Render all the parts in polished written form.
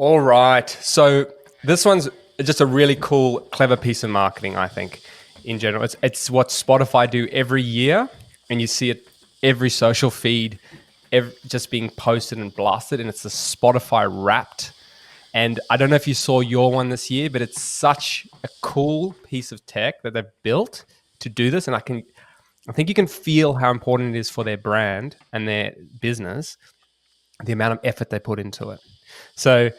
All right. So this one's just a really cool, clever piece of marketing, I think, in general. It's what Spotify do every year, and you see it every social feed, just being posted and blasted, and it's the Spotify Wrapped. And I don't know if you saw your one this year, but it's such a cool piece of tech that they've built to do this, and I think you can feel how important it is for their brand and their business, the amount of effort they put into it. So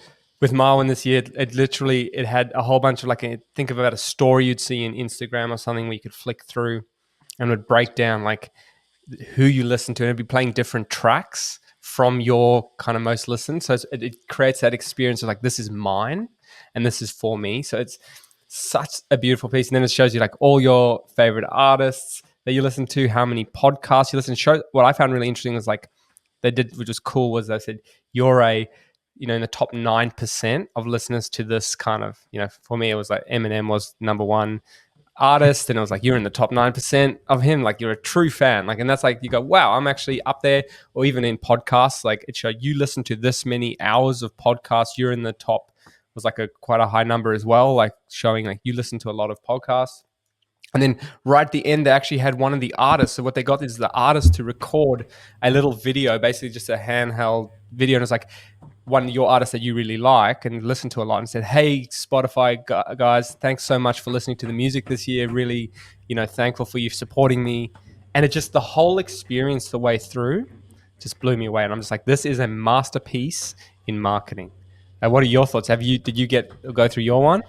with Marwin this year, it had a whole bunch of think about a story you'd see in Instagram or something where you could flick through and would break down like who you listen to, and it'd be playing different tracks from your kind of most listened. So it creates that experience of like, this is mine and this is for me. So it's such a beautiful piece. And then it shows you like all your favorite artists that you listen to, how many podcasts you listen to. What I found really interesting was like, which was cool, was they said, you're in the top 9% of listeners to this kind of, for me, it was like Eminem was number one artist, and it was like, you're in the top 9% of him, like you're a true fan, like, and that's like, you go, wow, I'm actually up there. Or even in podcasts, like it showed you listen to this many hours of podcasts, you're in the top, was like quite a high number as well, like showing like you listen to a lot of podcasts. And then right at the end, they actually had one of the artists. So what they got is the artist to record a little video, basically just a handheld video. And it's like one of your artists that you really like and listen to a lot, and said, hey, Spotify guys, thanks so much for listening to the music this year. Really, thankful for you supporting me. And it just, the whole experience the way through just blew me away. And I'm just like, this is a masterpiece in marketing. What are your thoughts? Did you go through your one?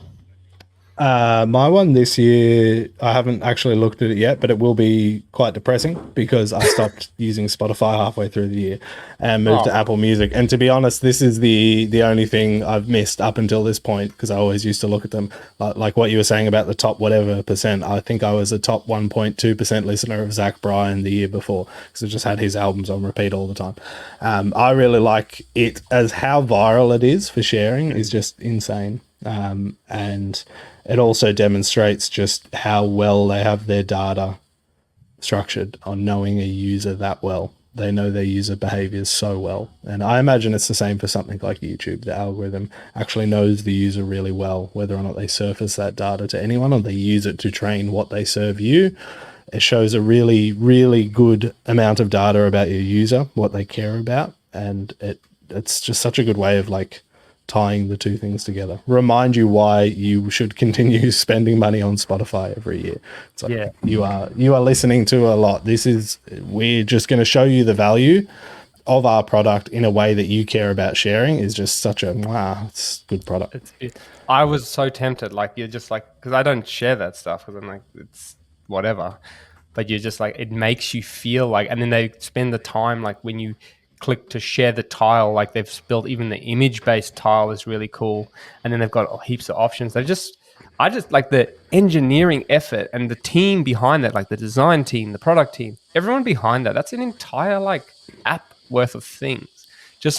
My one this year, I haven't actually looked at it yet, but it will be quite depressing because I stopped using Spotify halfway through the year and moved to Apple Music. And to be honest, this is the only thing I've missed up until this point, because I always used to look at them. Like what you were saying about the top whatever percent, I think I was a top 1.2% listener of Zach Bryan the year before, because I just had his albums on repeat all the time. I really like it, as how viral it is for sharing is just insane. And it also demonstrates just how well they have their data structured on knowing a user that well. They know their user behaviors so well. And I imagine it's the same for something like YouTube. The algorithm actually knows the user really well, whether or not they surface that data to anyone or they use it to train what they serve you. It shows a really, really good amount of data about your user, what they care about. And it's just such a good way of like tying the two things together. Remind you why you should continue spending money on Spotify every year. It's like, you are listening to a lot. We're just going to show you the value of our product in a way that you care about sharing. Is just such a it's a good product. I was so tempted, like, you're just like, because I don't share that stuff because I'm like, it's whatever, but you're just like, it makes you feel like, and then they spend the time, like when you click to share the tile, like they've built even the image-based tile is really cool, and then they've got heaps of options. I just like the engineering effort and the team behind that, like the design team, the product team, everyone behind that. That's an entire like app worth of things.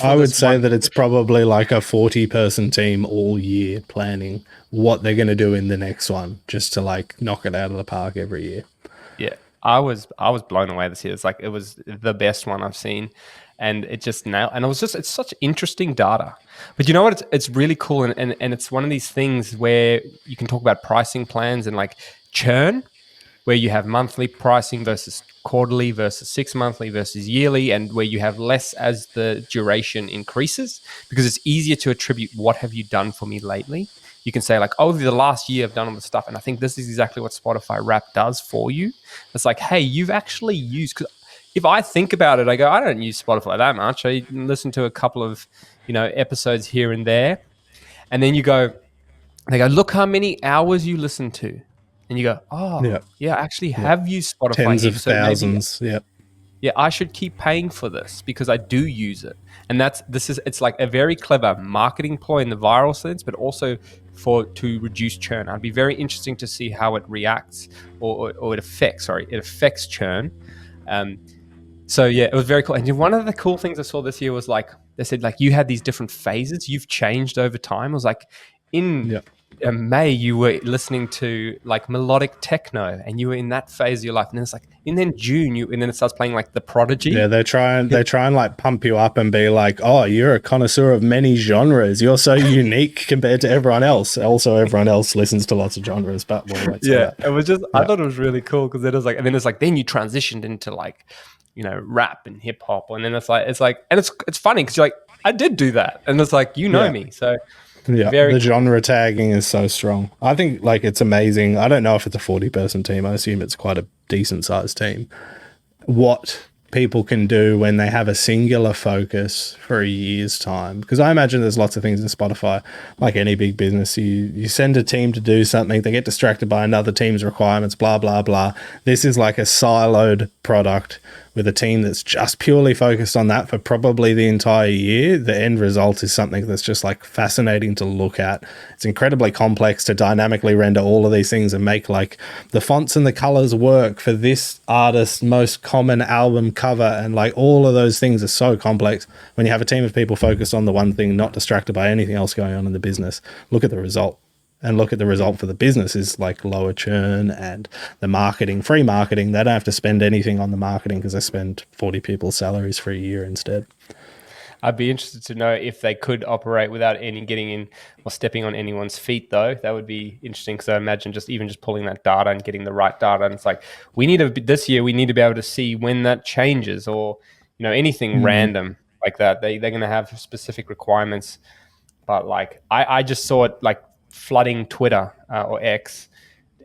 I would say that it's probably like a 40-person team all year planning what they're going to do in the next one, just to like knock it out of the park every year. Yeah, I was blown away this year. It's like, it was the best one I've seen. And it just nailed, and it's such interesting data. But you know what? It's really cool, and it's one of these things where you can talk about pricing plans and like churn, where you have monthly pricing versus quarterly versus 6 monthly versus yearly, and where you have less as the duration increases, because it's easier to attribute what have you done for me lately. You can say like, oh, the last year I've done all the stuff, and I think this is exactly what Spotify Wrapped does for you. It's like, hey, you've actually used, because if I think about it, I go, I don't use Spotify that much. I listen to a couple of, episodes here and there. And then they go, look how many hours you listen to. And you go, oh, yeah, I actually have used Spotify. Tens of thousands, yeah, I should keep paying for this because I do use it. And it's like a very clever marketing ploy in the viral sense, but also to reduce churn. I'd be very interesting to see how it reacts or it affects churn. So yeah, it was very cool. And one of the cool things I saw this year was like, they said like, you had these different phases, you've changed over time. It was like May, you were listening to like melodic techno, and you were in that phase of your life. And then it's like, and then June, and then it starts playing like the Yeah, Prodigy. they try and like pump you up and be like, "Oh, you're a connoisseur of many genres. You're so unique compared to everyone else." Also, everyone else listens to lots of genres, but we won't say Yeah, that. it was just, I Yeah, thought it was really cool because then it's like, and then it's like, then you transitioned into like, rap and hip hop, and then it's like, and it's funny because you're like, I did do that, and it's like, yeah, me, so yeah. very The cool. genre tagging is so strong. I think like it's amazing. I don't know if it's a 40-person team. I assume it's quite a decent sized team. What people can do when they have a singular focus for a year's time. Because I imagine there's lots of things in Spotify, like any big business. You send a team to do something, they get distracted by another team's requirements, blah, blah, blah. This is like a siloed product with a team that's just purely focused on that for probably the entire year. The end result is something that's just like fascinating to look at. It's incredibly complex to dynamically render all of these things and make like the fonts and the colors work for this artist's most common album cover, and like all of those things are so complex. When you have a team of people focused on the one thing, not distracted by anything else going on in the business, look at the result. And look at the result for the business is like lower churn, and the marketing, free marketing. They don't have to spend anything on the marketing because they spend 40 people's salaries for a year instead. I'd be interested to know if they could operate without any getting in or stepping on anyone's feet, though. That would be interesting because I imagine just pulling that data and getting the right data. And it's like, this year, we need to be able to see when that changes, or, anything Mm. random like that. They're going to have specific requirements. But like, I just saw it like flooding Twitter or X.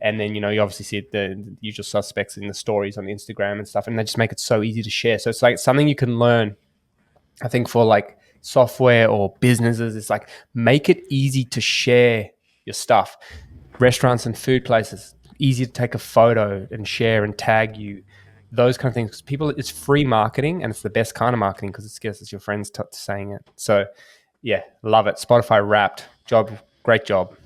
And then, you obviously see the usual suspects in the stories on Instagram and stuff. And they just make it so easy to share. So it's like something you can learn, I think, for like software or businesses. It's like, make it easy to share your stuff. Restaurants and food places, easy to take a photo and share and tag you. Those kind of things. 'Cause people, it's free marketing, and it's the best kind of marketing because it's your friends saying it. So yeah, love it. Spotify Wrapped. Great job.